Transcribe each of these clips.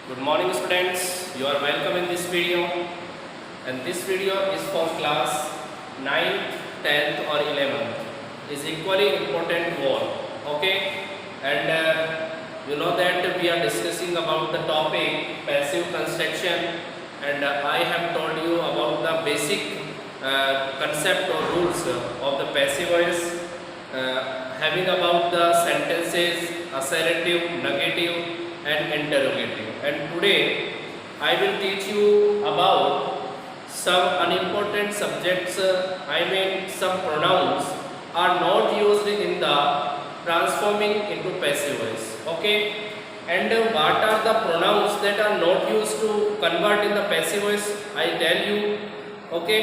Good morning students, you are welcome in this video, and this video is for class 9th, 10th or 11th. Is equally important one. Okay, and you know that we are discussing about the topic passive construction, and I have told you about the basic concept or rules of the passive voice, having about the sentences, assertive, negative and interrogative. And today I will teach you about some unimportant subjects, some pronouns are not used in the transforming into passive voice. Okay, and what are the pronouns that are not used to convert in the passive voice, I tell you. Okay,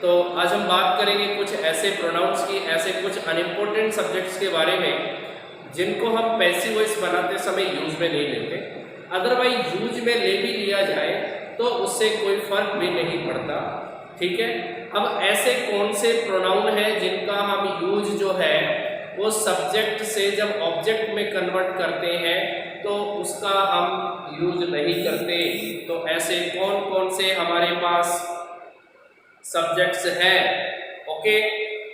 तो आज हम बात करेंगे कुछ ऐसे pronounce की, ऐसे कुछ अनइम्पोर्टेंट सब्जेक्ट्स के बारे में जिनको हम पैसिव वॉइस बनाते समय यूज में नहीं लेते, अदरवाइज यूज में ले भी लिया जाए तो उससे कोई फर्क भी नहीं पड़ता। ठीक है, अब ऐसे कौन से प्रोनाउन हैं जिनका हम यूज जो है वो सब्जेक्ट से जब ऑब्जेक्ट में कन्वर्ट करते हैं तो उसका हम यूज नहीं करते। तो ऐसे कौन कौन से हमारे पास सब्जेक्ट्स हैं? ओके,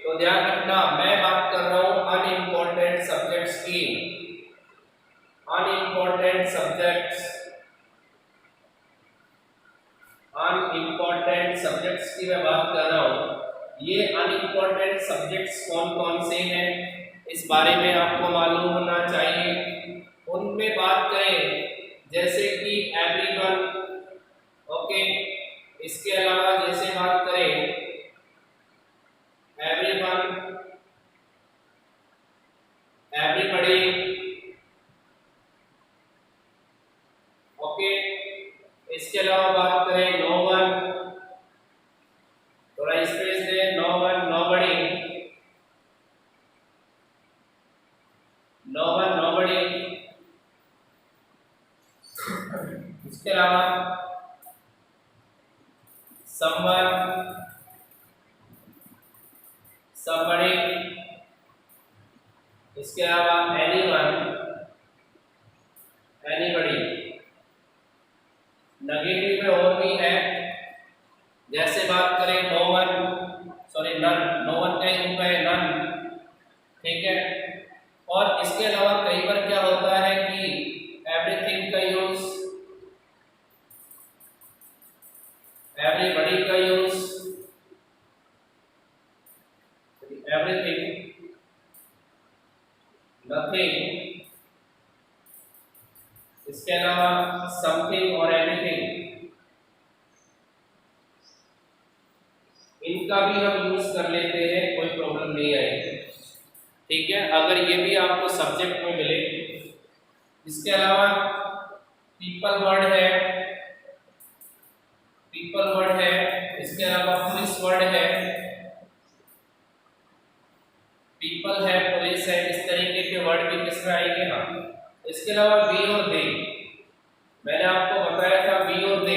तो ध्यान रखना, मैं बात कर रहा हूं अनइम्पोर्टेंट सब्जेक्ट्स की। अनइम्पोर्टेंट सब्जेक्ट्स की मैं बात कर रहा हूं। ये अनइम्पोर्टेंट सब्जेक्ट्स कौन कौन से हैं इस बारे में आपको मालूम होना चाहिए। उनमें बात करें जैसे कि एवरीवन, ओके, इसके अलावा जैसे बात करें एवरीवन, एवरीबॉडी, ओके, इसके अलावा बात करें नो वन, थोड़ा स्पेस दे, no one, nobody, no one, nobody, इसके अलावा समवन, समबडी, इसके अलावा एनीवन, एनीबडी। नेगेटिव में और भी है, जैसे बात करें no one, sorry none, no one का यूज है नन। ठीक है, और इसके अलावा कई बार क्या होता है कि एवरीथिंग का यूज, एवरीबॉडी का यूज, एवरीथिंग, नथिंग, इसके अलावा समथिंग और एनीथिंग, इनका भी हम यूज कर लेते हैं, कोई प्रॉब्लम नहीं आएगी। ठीक है, अगर ये भी आपको सब्जेक्ट में मिले। इसके अलावा पीपल वर्ड है, पीपल वर्ड है, इसके अलावा पुलिस वर्ड है, पीपल है, पुलिस है, इस तरीके के वर्ड भी किसमें आएंगे? हाँ। इसके अलावा वी और दे, मैंने आपको बताया था वी और दे,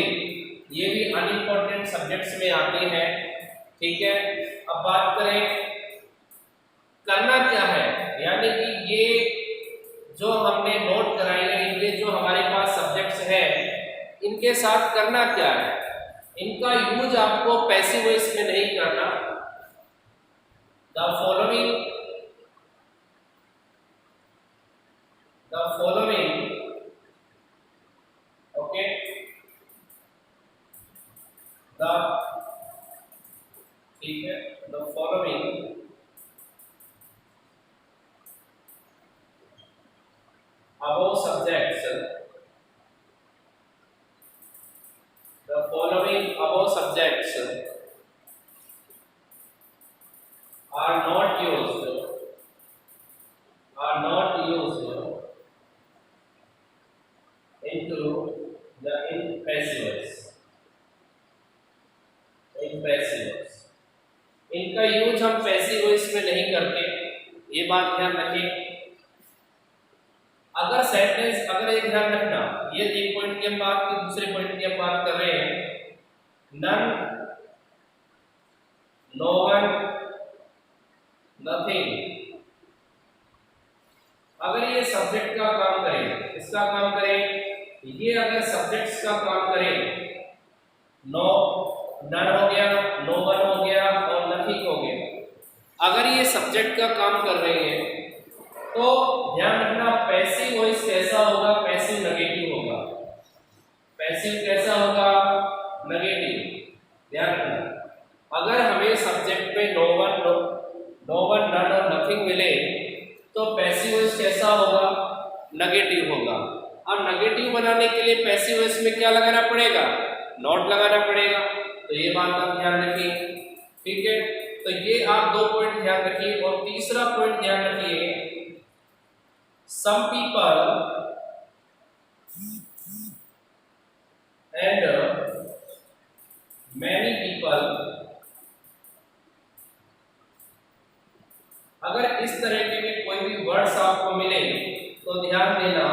ये भी अनइम्पोर्टेंट सब्जेक्ट्स में आते हैं। ठीक है, अब बात करें करना क्या है, यानी कि ये जो हमने नोट कराए हैं, ये जो हमारे पास सब्जेक्ट्स हैं, इनके साथ करना क्या है? इनका यूज आपको पैसिव वॉइस में नहीं करना। द फॉलोइंग, ओके, द, ठीक है, the following above subjects, the following above subjects are not used into the in passive voice, इनका यूज हम पैसिव वॉइस में नहीं करते, ये बात ध्यान रखिए। अगर सेंटेंस, अगर एक ध्यान रखना, ये एक पॉइंट की हम बात की, दूसरे पॉइंट की हम बात कर रहे हैं, नन, नो वन, नथिंग। अगर ये सब्जेक्ट का काम करे, इसका काम करे, ये अगर सब्जेक्ट सब्जेक्ट्स का काम करें, नो, नन हो गया, नो वन हो गया और नथिंग हो गया, अगर ये सब्जेक्ट का काम कर रहे हैं तो ध्यान रखना पैसिव वॉइस कैसा होगा, पैसिव नेगेटिव होगा। पैसिव कैसा होगा, नेगेटिव। ध्यान रखना अगर हमें सब्जेक्ट में नो वन नन और नथिंग मिले तो पैसिव वॉइस कैसा होगा, नेगेटिव होगा। अब नेगेटिव बनाने के लिए पैसिव वॉइस में क्या लगाना पड़ेगा, नॉट लगाना पड़ेगा। तो ये बात आप ध्यान रखिए, ठीक है। तो ये आप 2 पॉइंट ध्यान रखिए। और तीसरा पॉइंट ध्यान रखिए, some people and many people, अगर इस तरह के कोई भी वर्ड्स आपको मिले तो ध्यान देना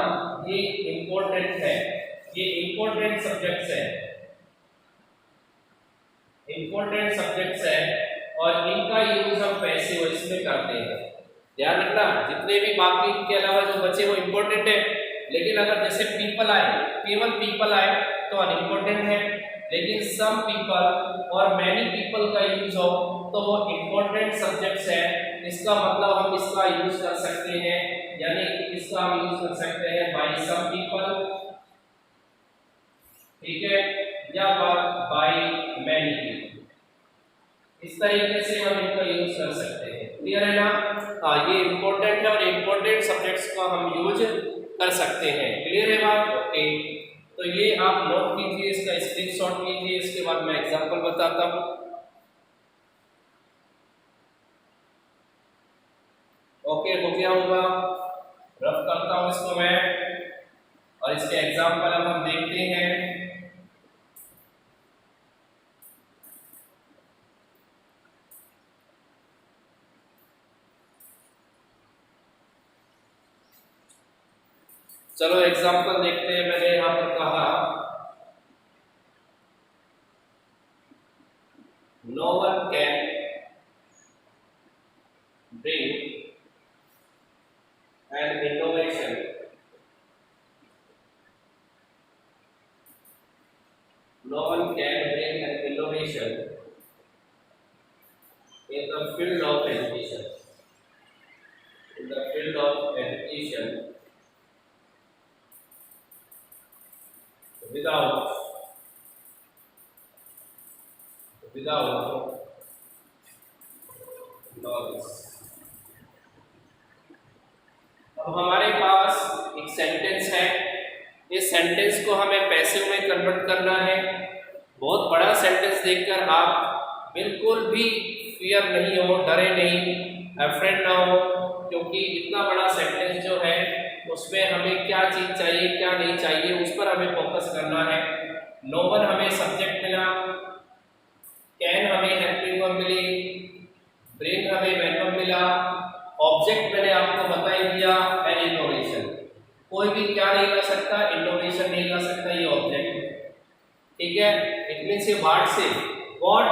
ये इंपॉर्टेंट है, ये इंपॉर्टेंट सब्जेक्ट्स है, इंपॉर्टेंट सब्जेक्ट्स है और इनका यूज हम पैसिव वॉइस में करते हैं। ध्यान रखना जितने भी बाकी के अलावा जो बचे वो इंपॉर्टेंट है, लेकिन अगर जैसे पीपल आए, केवल पीपल आए तो अनइम्पोर्टेंट है, लेकिन सम पीपल और मैनी पीपल का यूज हो तो वो इंपॉर्टेंट सब्जेक्ट्स है। इसका मतलब हम इसका यूज कर सकते हैं, यानी इसका हम यूज कर सकते हैं बाय सम पीपल, ठीक है, या बाय मैनी पीपल। इस तरीके से हम इनका यूज कर सकते हैं। क्लियर है ना? हाँ, ये इंपॉर्टेंट है और इंपॉर्टेंट सब्जेक्ट्स का हम यूज कर सकते हैं। क्लियर है बात? ओके, तो ये आप नोट कीजिए, इसका स्क्रीनशॉट लीजिए, इसके बाद मैं एग्जांपल बताता हूँ। ओके, हो गया होगा, रफ करता हूँ इसको मैं और इसके एग्जांपल अब हम देखते हैं। चलो एग्जांपल देखते हैं। मैंने यहाँ पर कहा no one can bring an innovation no one can bring an innovation in the field of education, in the field of education without knowledge। अब हमारे पास एक सेंटेंस है, इस सेंटेंस को हमें पैसिव में कन्वर्ट करना है। बहुत बड़ा सेंटेंस देखकर आप बिल्कुल भी फियर नहीं हो, डरे नहीं, अफ्रेड ना हो, क्योंकि इतना बड़ा सेंटेंस जो है उसमें हमें क्या चीज़ चाहिए क्या नहीं चाहिए उस पर हमें फोकस करना है। नो वन हमें सब्जेक्ट मिला, कैन हमें हेल्पिंग वर्ब मिली, ब्रिंग हमें वर्ब मिला, ऑब्जेक्ट मैंने आपको बता ही दिया एन इनोवेशन। कोई भी क्या नहीं कर सकता, इनोवेशन नहीं कर सकता, ये ऑब्जेक्ट, ठीक है। इट मींस ये वर्ड से what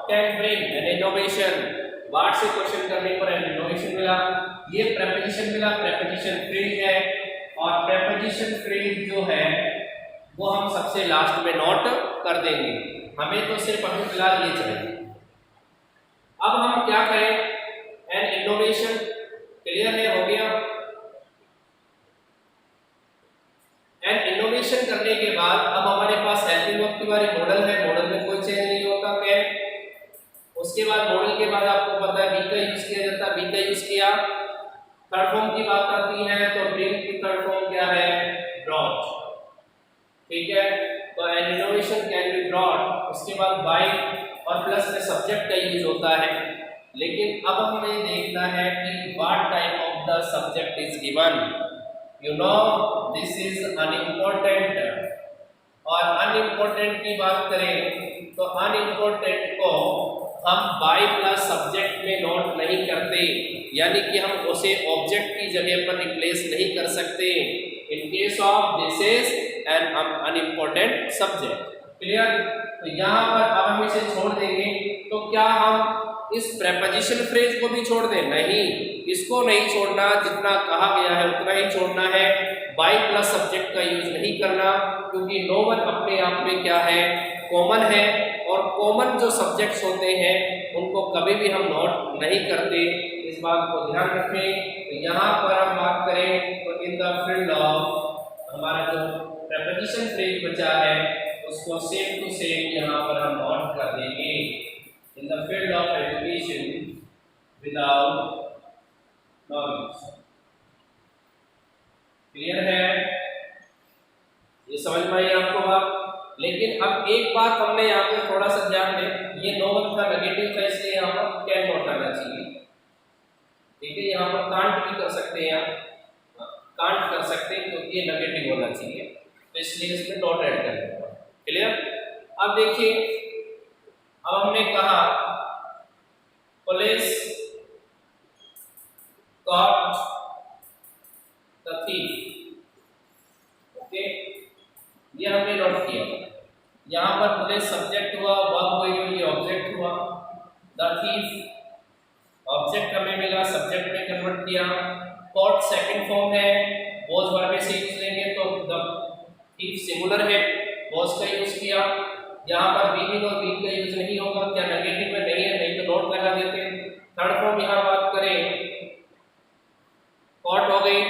can bring an innovation, word से क्वेश्चन करने पर एन इनोवेशन मिला। ये प्रेपोजिशन मिला, प्रेपोजिशन फ्रेज है और प्रेपोजिशन फ्रेज जो है वो हम सबसे लास्ट में नोट कर देंगे, हमें तो सिर्फ अभी फिलहाल ये चाहिए। अब हम क्या करें, एन इनोवेशन, क्लियर है, हो गया। एंड इनोवेशन करने के बाद अब हमारे पास हेल्पिंग वर्ब की बारी मॉडल है, मॉडल में कोई चेंज नहीं होता कैन। उसके बाद मॉडल के बाद आपको पता है बी का यूज किया जाता है, बी का यूज किया। थर्ड फॉर्म की बात आती है तो ब्रिंग की थर्ड फॉर्म क्या है, ब्रॉट, ठीक है। तो N innovation can be brought, उसके बाद बाय और प्लस में सब्जेक्ट का यूज होता है। लेकिन अब हमें देखना है कि what type of the subject is given. You know this is unimportant, और अनइम्पोर्टेंट की बात करें तो अनइम्पोर्टेंट को हम बाय प्लस सब्जेक्ट में नोट नहीं करते, यानी कि हम उसे ऑब्जेक्ट की जगह पर रिप्लेस नहीं कर सकते in case of this is an unimportant subject. Clear? तो यहाँ पर अब हम इसे छोड़ देंगे, तो क्या हम इस प्रेपोजिशन फ्रेज को भी छोड़ दें? नहीं, इसको नहीं छोड़ना, जितना कहा गया है उतना ही छोड़ना है। बाई प्लस सब्जेक्ट का यूज नहीं करना, क्योंकि नो वन अपने आप में क्या है, कॉमन है, और कॉमन जो सब्जेक्ट्स होते हैं उनको कभी भी हम नोट नहीं करते, इस बात को ध्यान रखें। तो यहाँ पर हम बात करें तो इन द फील्ड ऑफ, हमारा जो प्रीपोजिशन फ्रेज बचा है उसको सेम टू सेम यहाँ पर हम नोट कर देंगे। In the field of education without knowledge. Clear है, ये समझ में आई आपको बात। लेकिन अब एक बात हमने यहाँ पे थोड़ा सा ध्यान दें, ये नो वन था, नेगेटिव था, इसलिए यहाँ पर कैन नोट आना चाहिए। ठीक है, यहाँ पर कांट भी कर सकते हैं, कांट कर सकते हैं क्योंकि ये नेगेटिव होना चाहिए, तो इसलिए इसमें नोट ऐड कर देंगे। क्लियर। अब देखिए, अब हमने कहा police caught the thief, okay, ये हमने नोट किया। यहाँ पर पुलिस सब्जेक्ट हुआ, वर्ब हुई, ये ऑब्जेक्ट हुआ, द थीफ ऑब्जेक्ट हमें मिला, सब्जेक्ट में कन्वर्ट किया। कॉट सेकंड फॉर्म है, वॉज वर्ब में से यूज लेंगे तो द थीफ सिंगुलर है, वॉज का यूज किया। यहाँ पर बीइंग और बीइंग का यूज नहीं होगा, क्या नेगेटिव में नहीं है, नहीं तो नोट लगा देते। थर्ड फॉर्म यहाँ बात करें कॉट हो गई।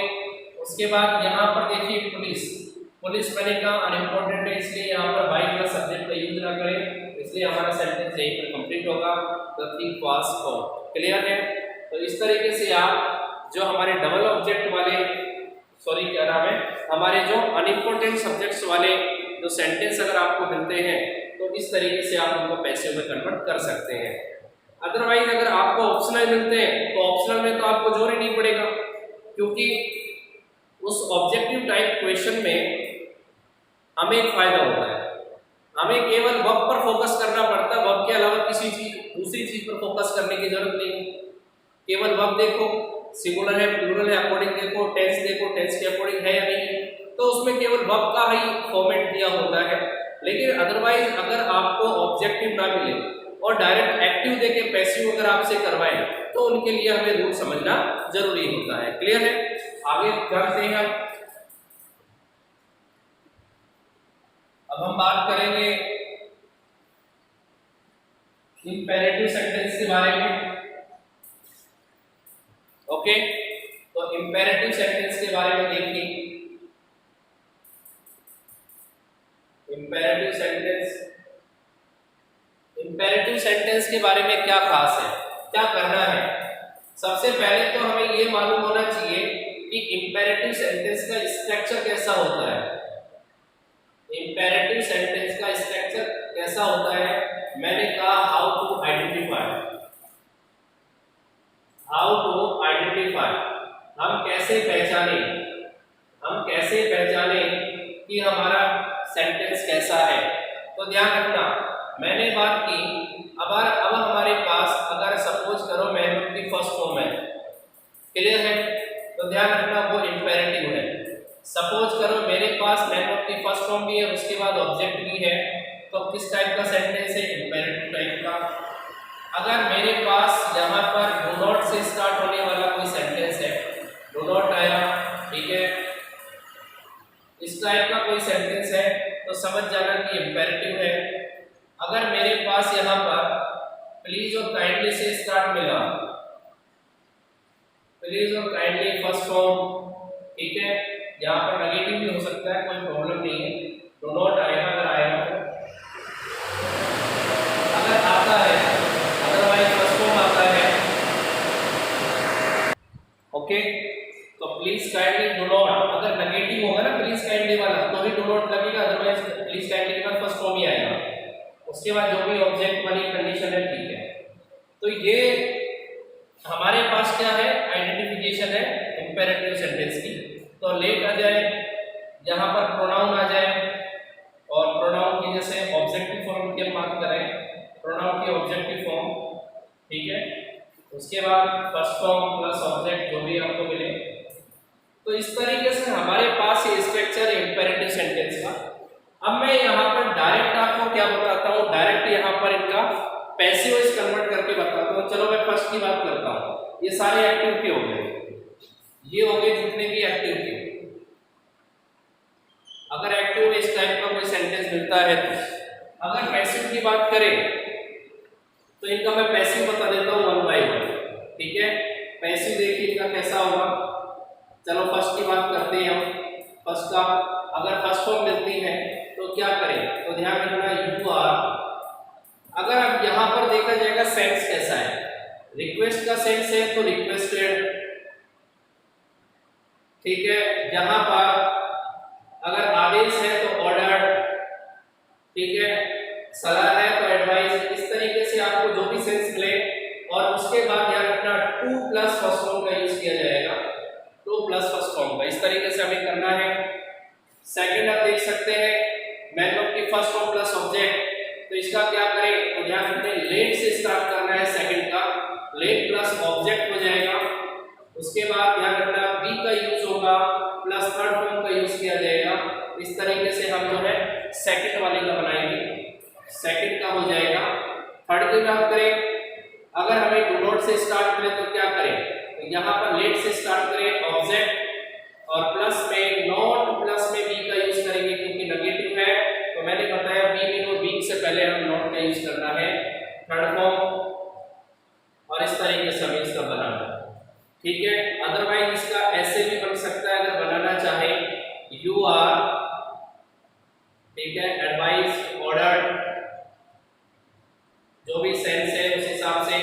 उसके बाद यहाँ पर देखिए पुलिस, पुलिस मैंने कहा अनइम्पोर्टेंट है, इसलिए यहाँ पर बाई प्लस सब्जेक्ट का यूज ना करें, इसलिए हमारा सेंटेंस यहीं पर कंप्लीट होगा, the thief was cot. Clear है। तो इस तरीके से आप जो हमारे डबल ऑब्जेक्ट वाले, सॉरी क्या नाम है, हमारे जो अनइम्पोर्टेंट सब्जेक्ट्स वाले जो सेंटेंस अगर आपको मिलते हैं तो इस तरीके से आप उनको पैसिव में कन्वर्ट कर सकते हैं। अदरवाइज अगर आपको ऑप्शनल मिलते हैं तो ऑप्शनल में तो आपको जोर ही नहीं पड़ेगा, क्योंकि उस ऑब्जेक्टिव टाइप क्वेश्चन में हमें एक फायदा होता है, हमें केवल वर्ब पर फोकस करना पड़ता है, वर्ब के अलावा किसी चीज दूसरी चीज पर फोकस करने की जरूरत नहीं। केवल वर्ब देखो, सिंगुलर है, प्लूरल है, अकॉर्डिंग देखो, टेंस देखो, टेंस के अकॉर्डिंग है या नहीं, तो उसमें केवल वर्ब का ही फॉर्मेट दिया होता है। लेकिन अदरवाइज अगर आपको ऑब्जेक्टिव ना मिले और डायरेक्ट एक्टिव देके पैसिव अगर आपसे करवाएं तो उनके लिए हमें रूल समझना जरूरी होता है। क्लियर है। आगे चलते हैं। अब हम बात करेंगे इंपेरेटिव सेंटेंस के बारे में। ओके, तो इंपेरेटिव सेंटेंस के बारे में देखिए। इंपेरेटिव सेंटेंस के बारे में क्या खास है, क्या करना है। सबसे पहले तो हमें ये मालूम होना चाहिए कि इंपेरेटिव सेंटेंस का स्ट्रक्चर कैसा होता है। इंपेरेटिव सेंटेंस का स्ट्रक्चर कैसा होता है, मैंने कहा हाउ टू आइडेंटिफाई, हम कैसे पहचाने कि हमारा सेंटेंस कैसा है। तो ध्यान रखना, मैंने बात की अब हमारे पास अगर सपोज करो मैन की फर्स्ट फॉर्म है, क्लियर है, तो ध्यान रखना वो इंपेरेटिव है। सपोज करो मेरे पास मैन की फर्स्ट फॉर्म भी है, उसके बाद ऑब्जेक्ट भी है, तो किस टाइप का सेंटेंस है, इंपेरेटिव टाइप का। अगर मेरे पास यहाँ पर डू नॉट से स्टार्ट होने वाला कोई सेंटेंस है, डू नॉट आया, ठीक है, इस टाइप का कोई सेंटेंस है तो समझ जाना कि इंपेरेटिव है। अगर मेरे पास यहाँ पर प्लीज और काइंडली से स्टार्ट मिला, प्लीज और काइंडली फर्स्ट फॉर्म, ठीक है, यहाँ पर नेगेटिव भी हो सकता है, कोई प्रॉब्लम नहीं है। डू नॉट आएगा, अगर आएगा तो, अगर आता है, अदरवाइज फर्स्ट फॉर्म आता है। ओके, तो प्लीज काइंडली डू नॉट, अगर नेगेटिव होगा ना प्लीज काइंडली वाला तो ही डू नॉट लगेगा, अदरवाइज प्लीज काइंडली के बाद फर्स्ट फॉर्म ही आएगा। उसके बाद जो भी ऑब्जेक्ट वाली कंडीशन है, ठीक है। तो ये हमारे पास क्या है, आइडेंटिफिकेशन है इंपेरेटिव सेंटेंस की। तो लेट आ जाए, यहाँ पर प्रोनाउन आ जाए, और प्रोनाउन की जैसे ऑब्जेक्टिव फॉर्म की हम बात करें, प्रोनाउन की ऑब्जेक्टिव फॉर्म, ठीक है, उसके बाद फर्स्ट फॉर्म प्लस ऑब्जेक्ट जो भी आपको मिले। तो इस तरीके से हमारे पास ये स्ट्रक्चर है इंपेरेटिव सेंटेंस का। अब मैं यहाँ पर डायरेक्ट आपको क्या बताता हूँ, डायरेक्ट यहाँ पर इनका पैसिव वॉइस कन्वर्ट करके बताता हूँ। चलो मैं फर्स्ट की बात करता हूँ। ये सारे एक्टिविटी हो गए, ये हो गए जितने भी एक्टिविटी। अगर एक्टिव में इस टाइप का कोई सेंटेंस मिलता है तो। अगर पैसिव की बात करें तो इनका मैं पैसिव बता देता हूँ वन बाय वन, ठीक है। पैसिव देखिए इनका कैसा होगा। चलो फर्स्ट की बात करते हैं हम। फर्स्ट का अगर फर्स्ट फॉर्म मिलती है तो क्या करें, तो ध्यान रखना यू आर। अगर अब यहाँ पर देखा जाएगा सेंस कैसा है, रिक्वेस्ट का सेंस है तो रिक्वेस्टेड, ठीक है। यहाँ पर अगर आदेश है तो ऑर्डर्ड, ठीक है। सलाह है तो एडवाइस। इस तरीके से आपको जो भी सेंस मिले, और उसके बाद ध्यान रखना टू प्लस फर्स्ट फॉर्म का यूज किया जाएगा, टू प्लस फर्स्ट फॉर्म का। इस तरीके से हमें करना है। सेकंड आप देख सकते हैं मैन ऑफ की फर्स्ट फॉर्म प्लस ऑब्जेक्ट, तो इसका क्या करें, तो ध्यान रखें लेट से स्टार्ट करना है। सेकंड का लेट प्लस ऑब्जेक्ट हो जाएगा। उसके बाद ध्यान रखना बी का यूज होगा प्लस थर्ड फॉर्म का यूज किया जाएगा। इस तरीके से हम जो है सेकंड वाले का बनाएंगे, सेकंड का हो जाएगा। थर्ड की बात करें, अगर हमें डू नॉट से स्टार्ट मिले तो क्या करें, तो यहाँ पर लेट से स्टार्ट करें ऑब्जेक्ट, और प्लस में नॉट प्लस में बी का यूज करेंगे क्योंकि नेगेटिव है। तो मैंने बताया बी में और बी से पहले हम नॉट का यूज करना है थर्ड फॉर्म, और इस तरीके से हमें इसका बनाना है, ठीक है। अदरवाइज इसका ऐसे भी बन सकता है अगर बनाना चाहे, यू आर, ठीक है, एडवाइस, ऑर्डर, जो भी सेंस है उस हिसाब से,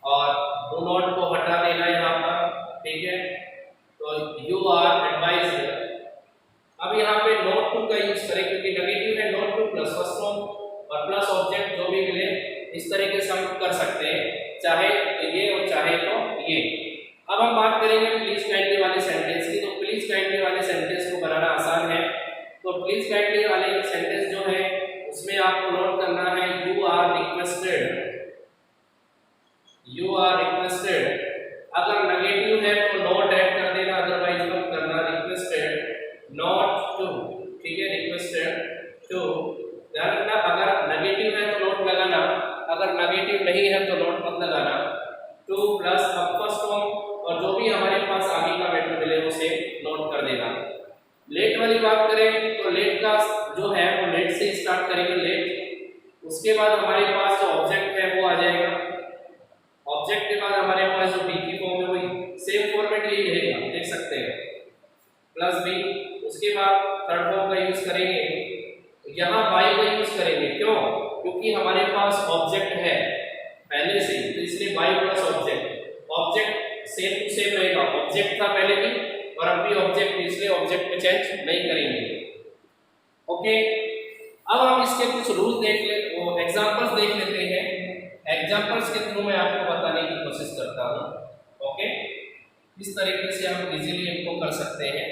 और डू नॉट को हटा देना यहाँ पर, ठीक है। तो यू आर एडवाइज्ड। अब यहाँ पे नॉट टू का यूज करें क्योंकि नेगेटिव है, not two plus first form और प्लस ऑब्जेक्ट जो भी मिले, इस तरीके से हम कर सकते हैं, चाहे ये और चाहे तो ये। अब हम बात करेंगे प्लीज काइंडली वाले सेंटेंस की। तो प्लीज काइंडली वाले सेंटेंस को बनाना आसान है। तो प्लीज काइंडली वाले सेंटेंस जो है उसमें आपको नोट करना है you are requested, you are requested. अगर नेगेटिव है तो नॉट ऐड कर देना, अदरवाइज मत करना। रिक्वेस्टेड नॉट टू, ठीक है, रिक्वेस्टेड टू। ध्यान रखना अगर नेगेटिव है तो नॉट लगाना, अगर नेगेटिव नहीं है तो नॉट मत लगाना। टू प्लस अब फर्स्ट फॉर्म, और जो भी हमारे पास आगे का मैटर मिले उसे नोट कर देना। लेट वाली बात करें तो लेट का जो है वो लेट से स्टार्ट करेंगे, लेट। उसके बाद हमारे पास जो ऑब्जेक्ट है वो आ जाएगा, ऑब्जेक्ट के बाद हमारे पास जो बी की फॉर्म है वही सेम फॉर्मेट यही रहेगा, देख सकते हैं, प्लस बी। उसके बाद थर्ड फॉर्म का यूज करेंगे, यहाँ बाई का यूज करेंगे। क्यों? क्योंकि हमारे पास ऑब्जेक्ट है पहले से, तो इसलिए by plus object. Object same to same रहेगा, ऑब्जेक्ट था पहले भी और अब भी ऑब्जेक्ट, इसलिए ऑब्जेक्ट में चेंज नहीं करेंगे। ओके, अब हम इसके कुछ रूल देख ले, वो एग्जांपल्स देख लेते हैं। एग्जांपल्स के थ्रू मैं आपको बताने की कोशिश करता हूँ। ओके, इस तरीके से हम इजीली इनको कर सकते हैं।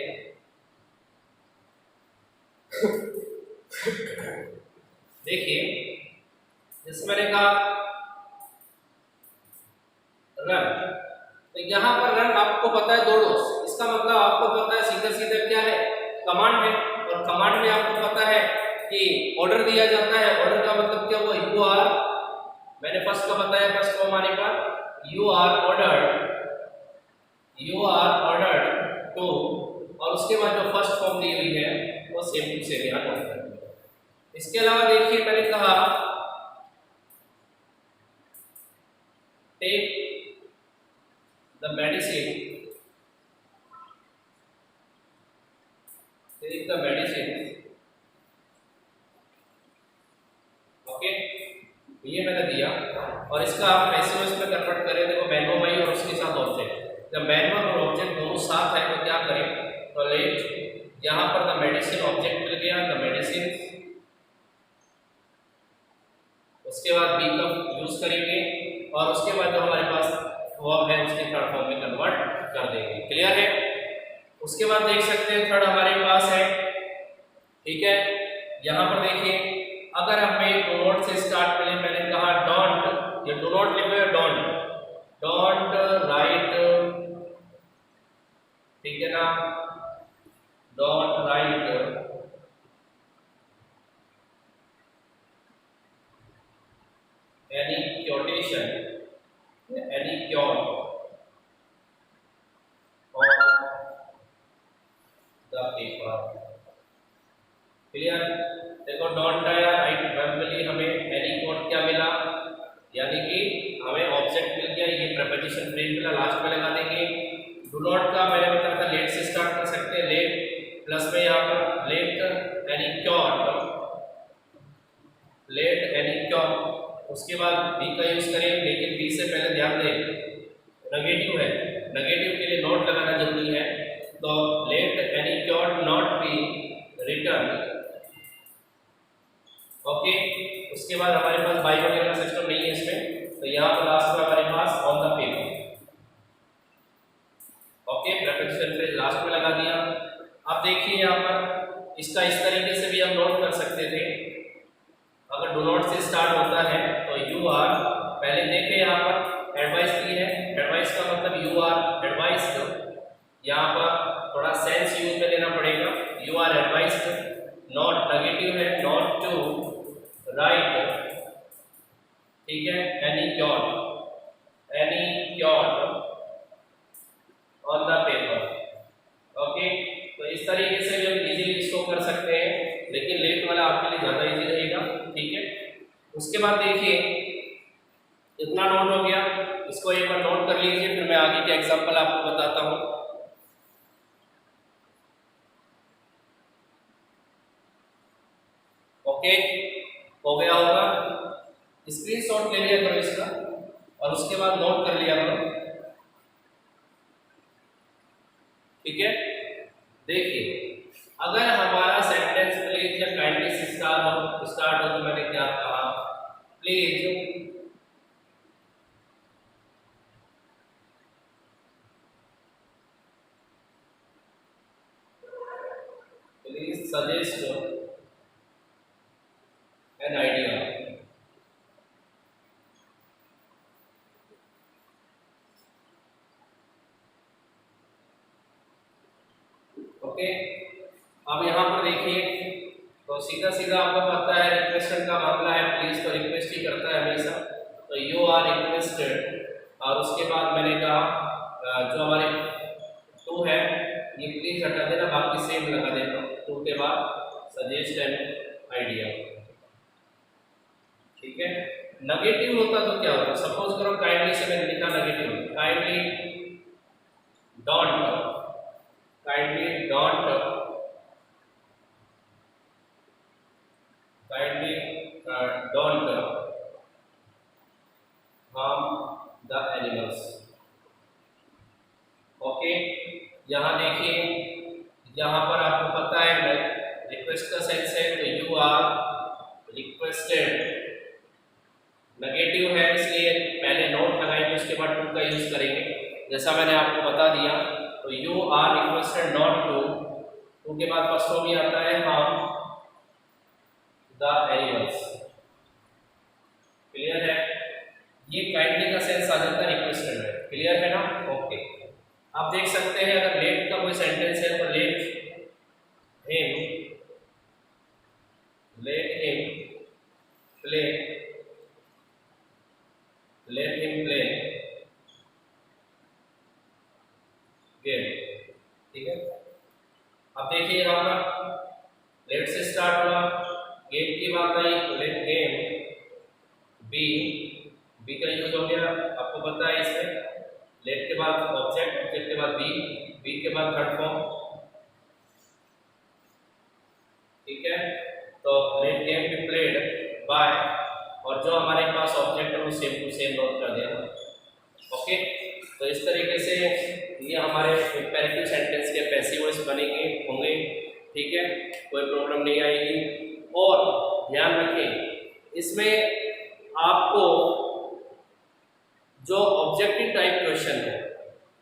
देखिए, जैसे मैंने कहा रन, तो यहाँ पर रन आपको पता है दौड़ो, इसका मतलब आपको पता है सीधा सीधा क्या है, कमांड है। और कमांड में आपको पता है कि ऑर्डर दिया जाता है। ऑर्डर का मतलब क्या हुआ, यू आर, मैंने फर्स्ट का बताया, फर्स्ट फॉर्म आने पर you are ordered, you are ordered to, और उसके बाद जो फर्स्ट फॉर्म दी हुई है वो सेम टू सेम यहाँ नोट कर दिया। इसके अलावा देखिए मैंने कहा take the medicine, take the medicine. Okay, ये मैंने दिया, और इसका आप पैसिव में कन्वर्ट करें। देखो मैन बाई और उसके साथ ऑब्जेक्ट, जब मैन और ऑब्जेक्ट दोनों साथ है तो क्या करें, तो लेट, यहाँ पर द मेडिसिन ऑब्जेक्ट मिल गया, द मेडिसिन। उसके बाद बी का यूज करेंगे, और उसके बाद जो हमारे पास फॉर्म है उसके थर्ड फॉर्म में कन्वर्ट कर देंगे। क्लियर है? उसके बाद देख सकते हैं थर्ड हमारे पास है, ठीक है। यहाँ पर देखिए अगर हमें डू नॉट से स्टार्ट करें, मैंने कहा डोंट, ये डू नॉट लिखो है डोंट, डोंट राइट, ठीक है ना, don't write any quotation, any cure on the paper, clear. देखो डोंट राइट वर्बली हमें एनी कोड क्या मिला, यानी कि हमें ऑब्जेक्ट मिल गया, ये प्रपोजिशन फ्रेज मिला, लास्ट में लगा देंगे। डू नॉट का मैंने बताया था लेट से स्टार्ट कर सकते हैं, लेट प्लस में यहाँ पर let any quote, let any quote. उसके बाद बी का यूज करें, लेकिन बी से पहले ध्यान दें नेगेटिव है, नेगेटिव के लिए नॉट लगाना जरूरी है, तो let any quote not be return. Okay, उसके बाद हमारे पास बाई वगैरह का सिस्टम नहीं है इसमें, तो यहाँ पर लास्ट में हमारे pass on the paper. Okay, preposition phrase last में लगा दिया। अब देखिए यहाँ पर इसका इस तरीके से भी हम नोट कर सकते थे, अगर डू नॉट से स्टार्ट होता है तो यू आर, पहले देखे यहाँ पर एडवाइस की है, एडवाइस का मतलब यू आर एडवाइस्ड, यहाँ पर थोड़ा सेंस यूज में लेना पड़ेगा, you are advised. Not negative है, नॉट टू राइट, ठीक है, any quote on the paper. Okay, तो इस तरीके से भी हम इजीली इसको कर सकते हैं, लेकिन लेट वाला आपके लिए ज़्यादा इजी रहेगा, ठीक है। उसके बाद देखिए इतना नोट हो गया, इसको एक बार नोट कर लीजिए, फिर मैं आगे के एग्जांपल आपको बताता हूँ। ओके, हो गया होगा, स्क्रीनशॉट ले लिया करो इसका और उसके बाद नोट कर लिया करो, ठीक है। देखिए अगर हमारा सेंटेंस प्लीज या काइंडली से स्टार्ट हो तो मैंने क्या कहा, please suggest an idea. Okay, अब यहाँ पर देखिए तो सीधा सीधा आपको पता है रिक्वेस्ट का मामला है, प्लीज तो रिक्वेस्ट ही करता है हमेशा, तो यू आर रिक्वेस्टेड, और उसके बाद मैंने कहा जो हमारे टू है ये प्लीज हटा देना, बाकी सेम लगा देना, टू के बाद सजेस्ट एन आइडिया, ठीक है। नेगेटिव होता तो क्या होता, सपोज करो काइंडली से मैंने लिखा negative, kindly don't, kindly don't, kindly don't harm the animals. Okay, यहाँ देखिए यहाँ पर आपको पता है रिक्वेस्ट का सेंस है, तो यू आर रिक्वेस्टेड, नेगेटिव है इसलिए पहले नोट लगाएंगे, उसके बाद टू का यूज करेंगे, जैसा मैंने आपको बता दिया। तो you are requested not to, to के बाद फर्स्ट फॉर्म ही आता है हार्म द एनिमल्स, क्लियर है। ये काइंडली का सेंस आ जाता है रिक्वेस्टेड है, क्लियर है ना। ओके, आप देख सकते हैं अगर लेट का कोई सेंटेंस है तो let him play, let him play game, ठीक है। अब देखिए यहाँ पर लेट से स्टार्ट हुआ, गेम की बात आई तो लेट गेम बी, बी का यूज हो गया, आपको पता है इसमें लेट के बाद ऑब्जेक्ट, ऑब्जेक्ट के बाद बी, बी के बाद थर्ड फॉर्म, ठीक है। तो let game be played by, और जो हमारे पास ऑब्जेक्ट है वो सेम टू सेम नोट कर देना। ओके, तो इस तरीके से ये हमारे इंपेरेटिव सेंटेंस के पैसिव वॉइस बनेंगे होंगे, ठीक है, कोई प्रॉब्लम नहीं आएगी। और ध्यान रखें इसमें आपको जो ऑब्जेक्टिव टाइप क्वेश्चन है,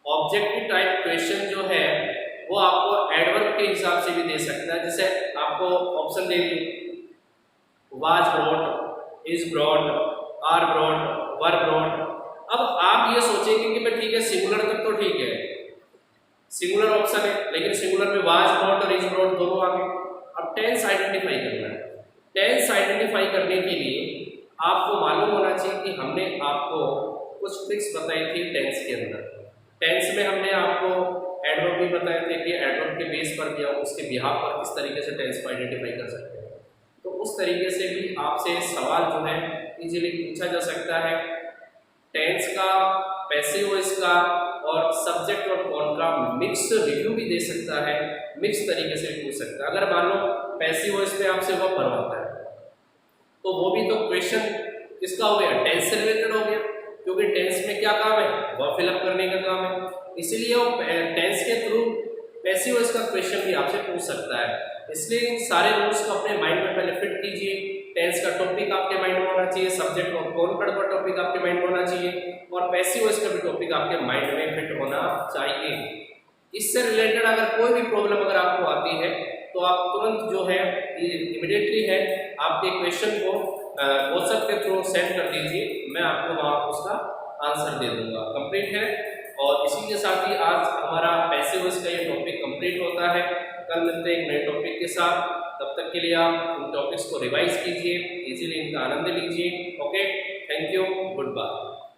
ऑब्जेक्टिव टाइप क्वेश्चन जो है वो आपको एडवर्ब के हिसाब से भी दे सकता है, जैसे आपको ऑप्शन दे दी was brought, is brought, are brought, were brought. अब आप ये सोचेंगे कि भाई ठीक है सिंगुलर तक तो ठीक है, सिंगुलर ऑप्शन है, लेकिन सिंगुलर में वाज ब्रॉट और इज ब्रॉट दोनों आ गए। अब टेंस आइडेंटिफाई करना है, टेंस आइडेंटिफाई करने के लिए आपको मालूम होना चाहिए कि हमने आपको कुछ ट्रिक्स बताई थी टेंस के अंदर। टेंस में हमने आपको एडवर्ब भी बताए थे कि एडवर्ब के बेस पर या उसके बिहाफ पर किस तरीके से टेंस को आइडेंटिफाई कर सकते हैं। तो उस तरीके से भी आपसे सवाल जो है इजीली पूछा जा सकता है। टेंस का, पैसिव वॉइस का और सब्जेक्ट और कौन का मिक्स रिव्यू भी दे सकता है, मिक्स तरीके से पूछ सकता है। अगर मान लो पैसिव वॉइस पे आपसे वह भरवाता है तो वो भी तो क्वेश्चन किसका हो गया, टेंस से रिलेटेड हो गया, क्योंकि टेंस में क्या काम है, वह फिलअप करने का काम है। इसीलिए वो टेंस के थ्रू पैसिव वॉइस का क्वेश्चन भी आपसे पूछ सकता है। इसलिए इन सारे रूल्स को अपने माइंड में पहले फिट कीजिए। टेंस का टॉपिक आपके माइंड में होना चाहिए, सब्जेक्ट और कॉन्वर्ड का टॉपिक आपके माइंड में होना चाहिए, और पैसिव वॉइस का भी टॉपिक आपके माइंड में फिट होना चाहिए। इससे रिलेटेड अगर कोई भी प्रॉब्लम अगर आपको आती है तो आप तुरंत जो है इमिडिएटली है आपके क्वेश्चन को व्हाट्सएप के थ्रू सेंड कर दीजिए, मैं आपको वहाँ उसका आंसर दे दूंगा। कंप्लीट है। और इसी के साथ ही आज हमारा पैसिव वॉइस का ये टॉपिक कंप्लीट होता है। कल मिलते हैं एक नए टॉपिक के साथ। तब तक के लिए आप उन टॉपिक्स को रिवाइज कीजिए, इजीली इनका आनंद लीजिए। Okay, thank you, good bye.